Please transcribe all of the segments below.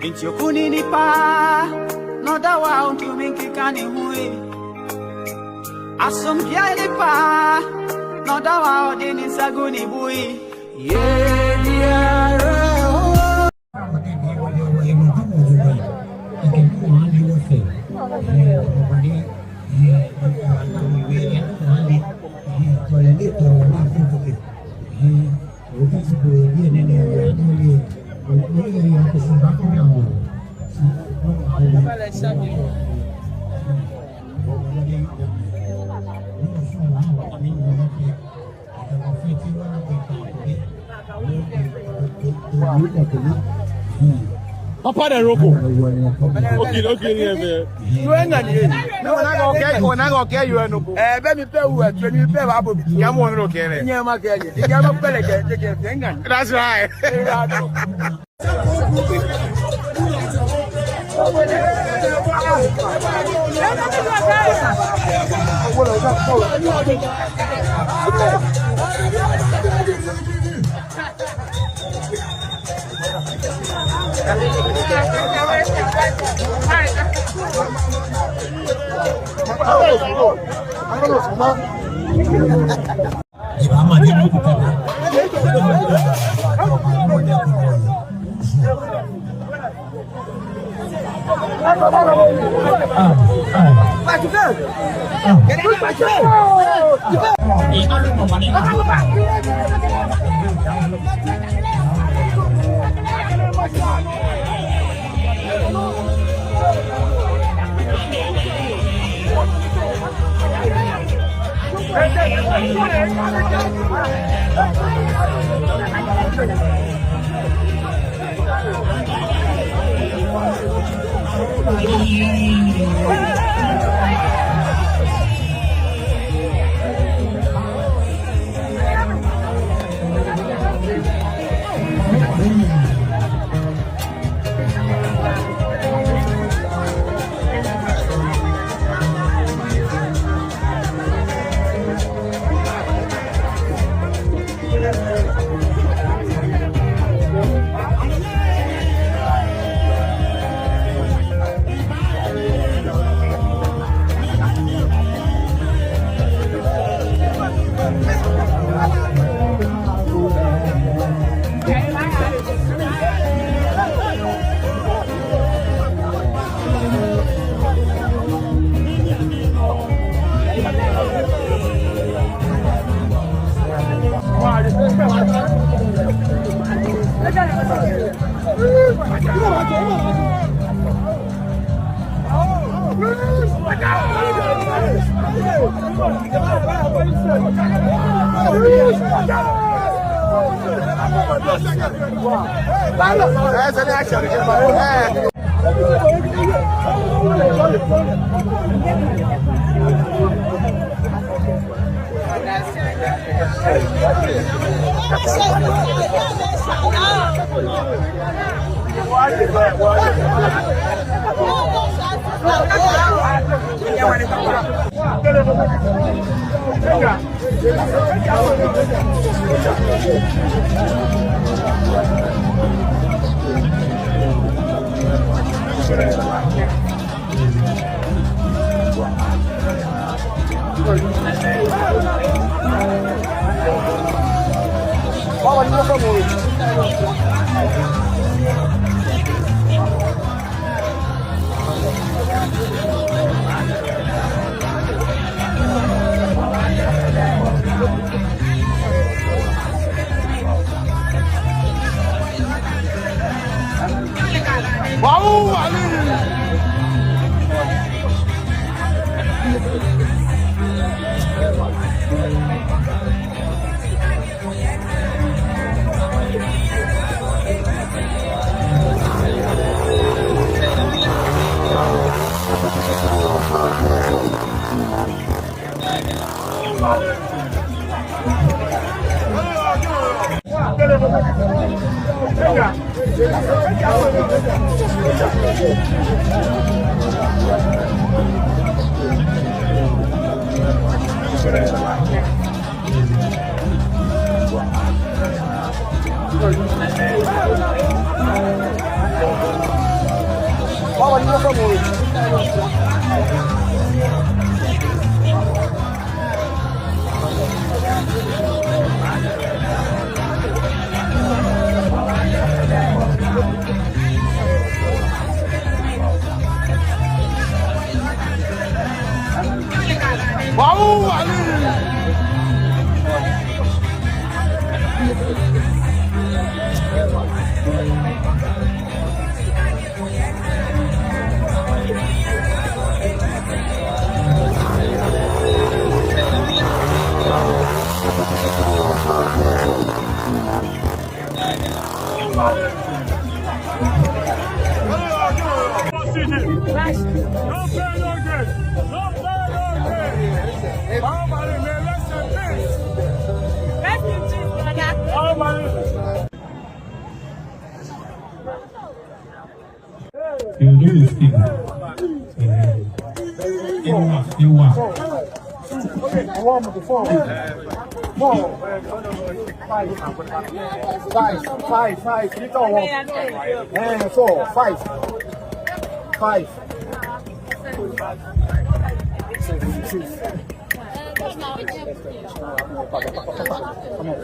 Inchokuni ni pa no dawa untu minki kani hui Asompia ni pa no dawa odini saguni bui Yeah yeah Papa de Roko. Okay, yeah. You ain't got it. No, when I go okay, you are no. Let me pay you. When you pay, I will come on. Okay, yeah, my girl. You can't pay. That's right. That's an action. Bawubali'S. You do this thing. You want. Okay, I want the phone. Five. You don't want. And 4, 5.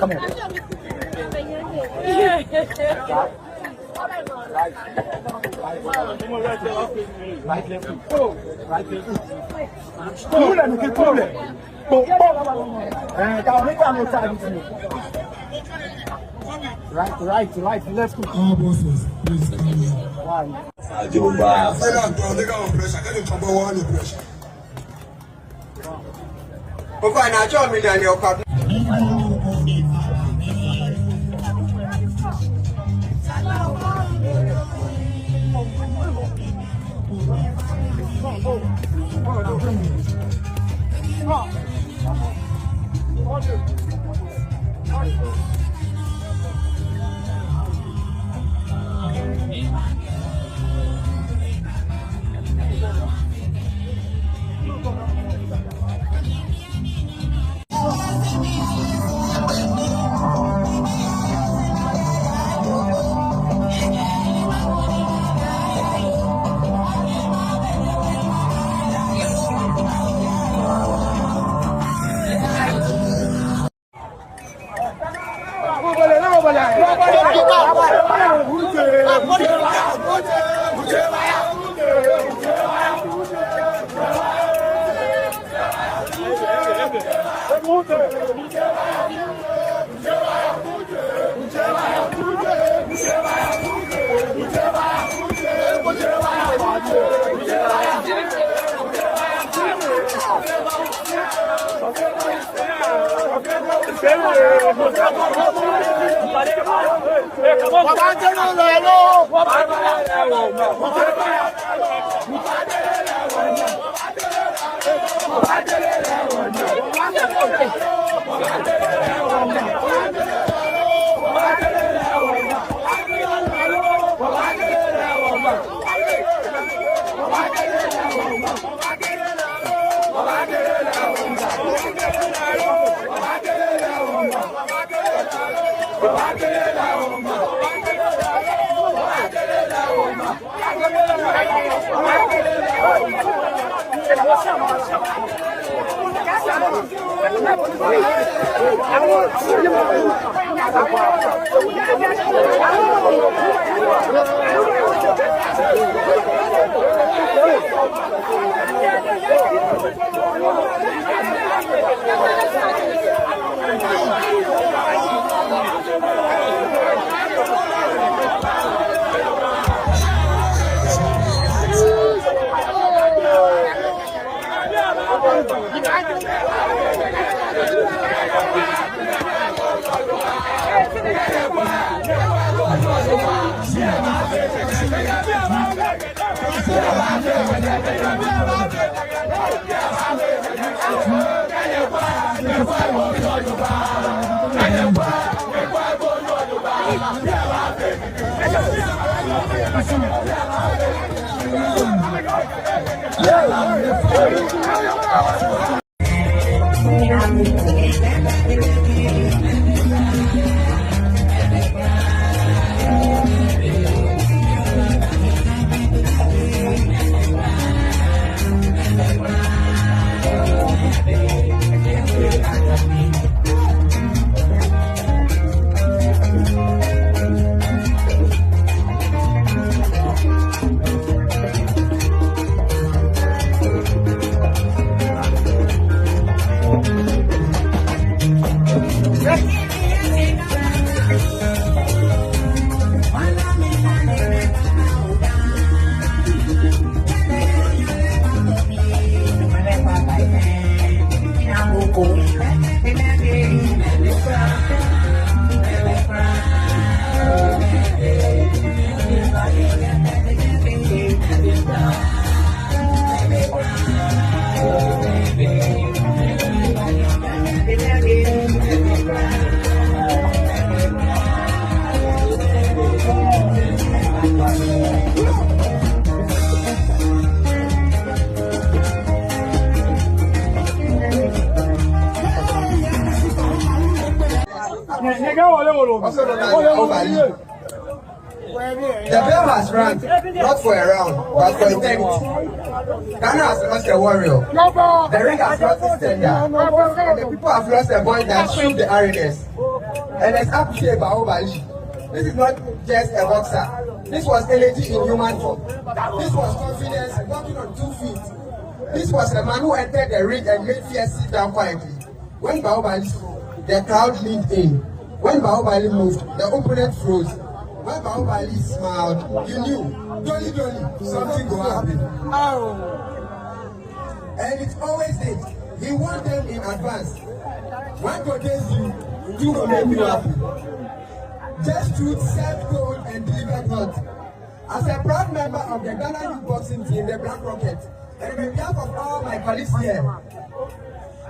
Come on. Right, let's go. All bosses, please come here. The bell has rung, not for a round, but for eternity. Ghana has lost a warrior. The ring has lost its tender. And the people have lost a boy that shook the arenas. And let's appreciate Bawubali'S. This is not just a boxer. This was energy in human form. This was confidence walking on 2 feet. This was a man who entered the ring and made fear sit down quietly. When Bawubali'S, the crowd leaned in. When Bawubali'S moved, the opponent froze. When Bawubali'S smiled, you knew, dolly, something will happen. And it always did. He won them in advance. One God gave you, two will make you happy. Just truth, served gold, and delivered hot. As a proud member of the Ghana Youth Boxing Team, the Black Rocket, and on behalf of all my colleagues here,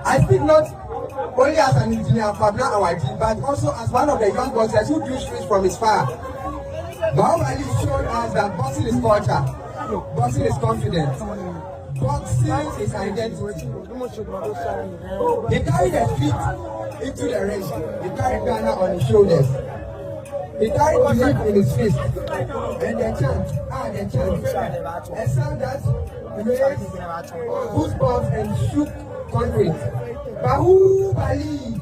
I speak not only as an engineer of Pabna Awadi, but also as one of the young boxers who drew streets from his far. Bawubali'S showed us that boxing is culture, boxing is confidence, boxing is identity. He carried the feet into the ring. He carried Ghana on his shoulders. He carried belief in his fist. And the chant, a sound that raised goosebumps and shook concrete. Bawubali'S!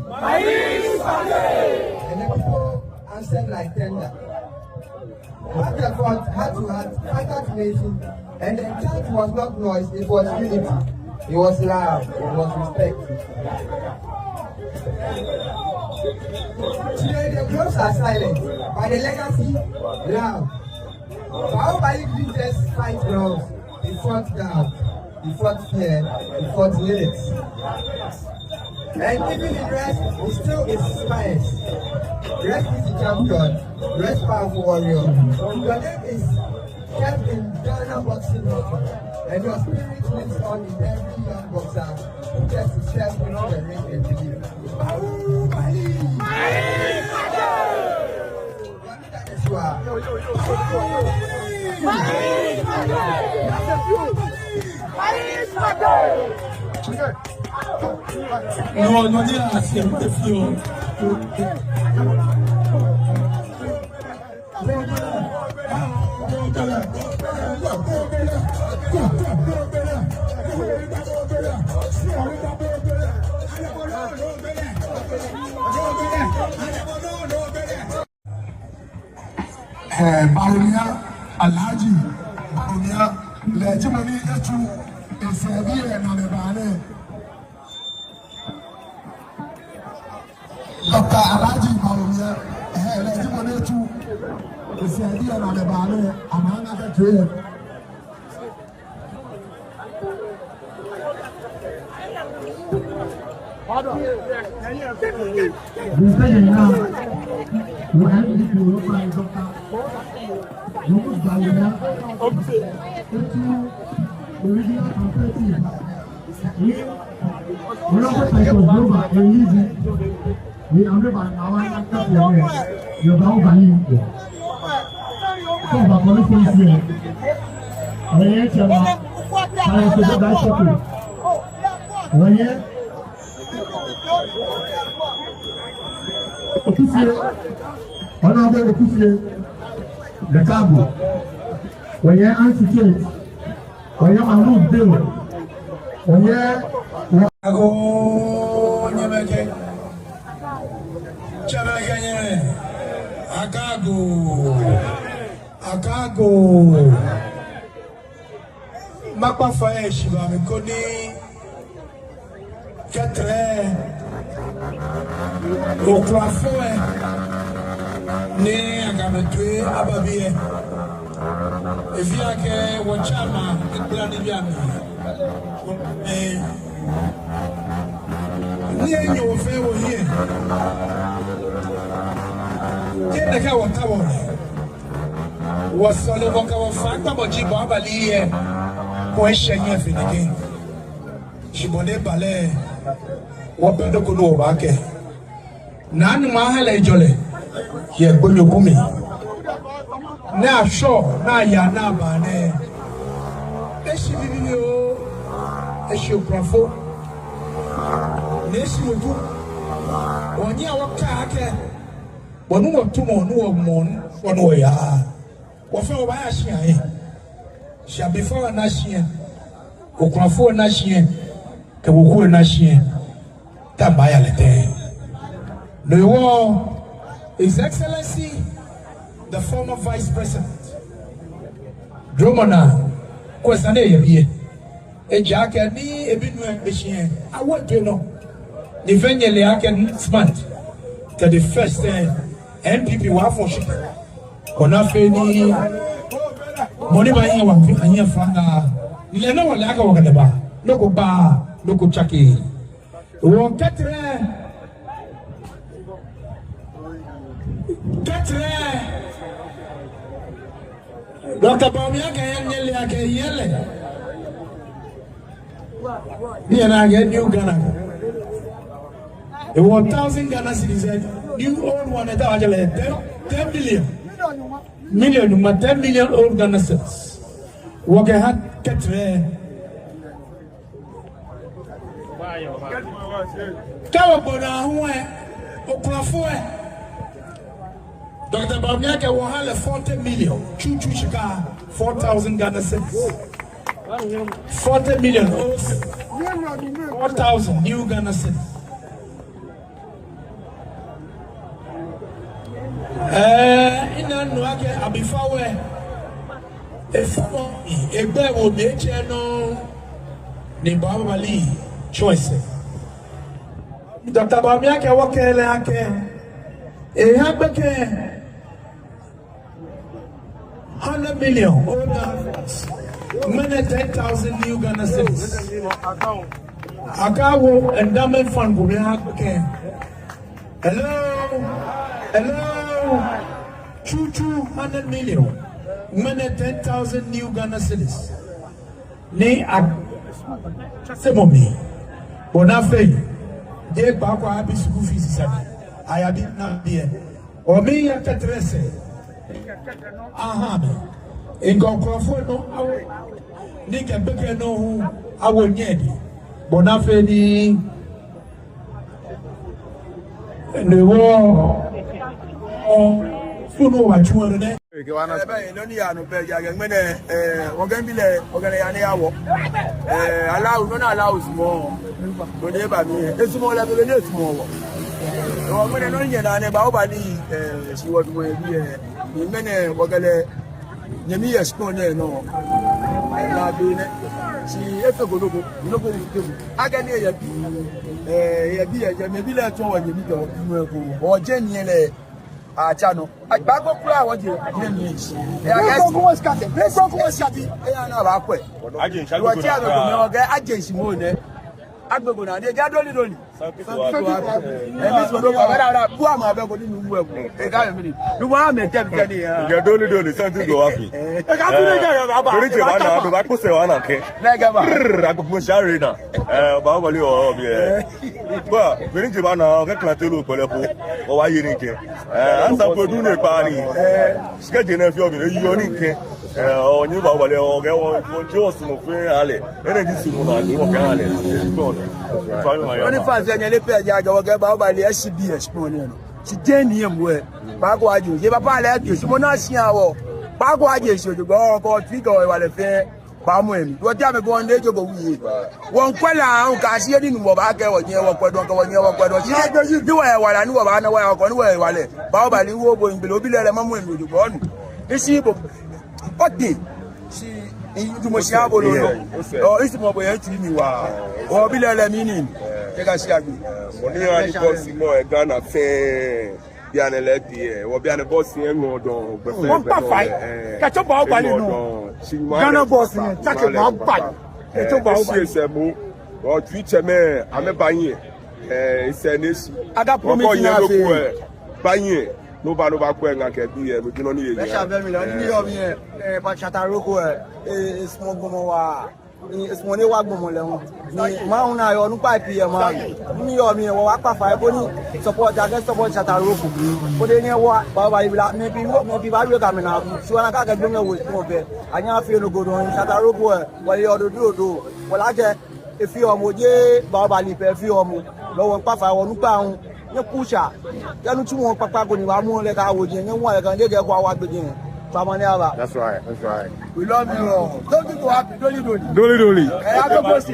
And the people answered like thunder. Heart to heart, fighter to nation. And the chant was not noise, it was unity. It was love, it was respect. Today the gloves are silent, but the legacy loud. Bawubali'S didn't just fight rounds, he fought down, he fought fear, he fought limits. And even in rest, he still inspires. Rest is the champion, rest powerful warrior. Your name is kept in Ghana boxing history, and your spirit lives on in every young boxer who gets to step into the ring and believe. Bawubali'S! No, no, Bawumia Alhaji Bawumia Lejimoni Etu Esebiye Namebane Dr. Alhaji Bawumia Lejimoni Etu Esebiye Namebane Amana Ketuye The cabo, when you're anti-kid, when you're a move bill, when you're Akago Makwa Faye Shiba Mikoni Katre Okrafoe Ne Agametwe Ababie Efiake Wachama Ikulani Biami Nye Nyofe Wohie Yeneka Watawone was only one of Bawubali'S question if in again. She bonnet ballet. What better could do back? None mahale jolly. Here, Bunyo Bumi. Now, sure, now ya na bane. Eshi video, Eshi Prafo. Neshi Mutu. One year walk car. One more tomorrow, one way. Wafa wabaya shia shia before na shia Okrafo na shia Kewukwe na shia Tambaya lete No His Excellency the former Vice President Dromona Kwesane yebie Ejake ni ebinwe beshia Awadwe no Ni venye le ake smart To the first MPP wafo shika Kona feni Moni ba yin wa anya franga ile na wala aka wakade ba loko ba loko chaki wo katre Dr. Bawumia ka yele aka yele ni na get new Ghana it was 1,000 Ghana cedis new old one that ajale 10 billion million, 10 million old Ghana cedis. What I had ketre. Kawabona huwe Okrafoe. Dr. Bawumia ke wahale 40 million. Chuchu shika 4,000 Ghana cedis. 40 million old 4,000 new Ghana cedis. Ina nuake abifawe efo egbe wo meche no ni Bawubali'S choice Dr. Bawumia ke wakele ake hagbeke 100 million many 10,000 new Ghana cedis akawo endowment fund go hagbeke hello Chuchu 100 million. Many 10,000 new Ghana cedis. Ni semomi. Bonafe. They back happy school fees. I have been not there. Or me at the dress. Aha. In Okrafo no. Nika beke no who I will need. Bonafe ni. The war. Funo wa chuano ne ebe no ni anu be ya ngene ogan bi le ogan ya ne awo allow no na allow mo to de ba mi esumo le be ne esumo wo o ngene no nye na ne Bawubali'S si wo bi ni mene ogale nyemi expo ne no na bi ne si efe godogo no go ni aga ne ya bi ya me bi le to wa nyemi to wo ko o je ni le chano agbago kura woje news go skate e na ba ko agency mo ne agbego na de ga doli This one don't come. Who am I going to do work? I can't even. You want me to tell you? You're doing something go happy. I can't do it. I put one okay. I could push Arena. Bawubali or well, we need to run now. Get to look for the or why you need to. And some for doing a party. Sketching a few of you unique. Or new Bawubali or get one Joe Smokey Alley. Energy Sumo Alley. Only fans and you pay Jaga Bawubali'S exponent. She didn't him where Bagwaji, give a pilot, you Monasia, Bagwaji, you go, Trigo, while a fair. Pamwe, whatever going there to go with one quella, Cassia didn't walk back or near what you do. While I knew about where I go away, while Bawubali will go below the moment with the gun. Is she what did she into Mosiabo or is more way to me? Or below meaning. Take a shaggy. Money was more Ghana fair. Bien elected, or bien a boss here, no, don't fight. Catch up Ghana boss, catch up fight. It's about or Twitter man, I'm a buying. It's an issue. I got promise buying it. Nobody back when I can be here, but you don't need it. But Chataroko is more. It's money walk Mauna or Nupai PM. Me or me or Waka Five support that support Chataroko. But then what? Baba maybe I coming out. So I can't bring with Kobe. I never feel good on Chataroko. What you ought to do. Well, I just if you are Moje, Bawubali, if you are no one Papa or Nupa. You push out. You don't want Papa going to more like I would. You know what I can get what beginning. That's right. We love you all. Don't you go happy, don't you? Dolly. I go bossy.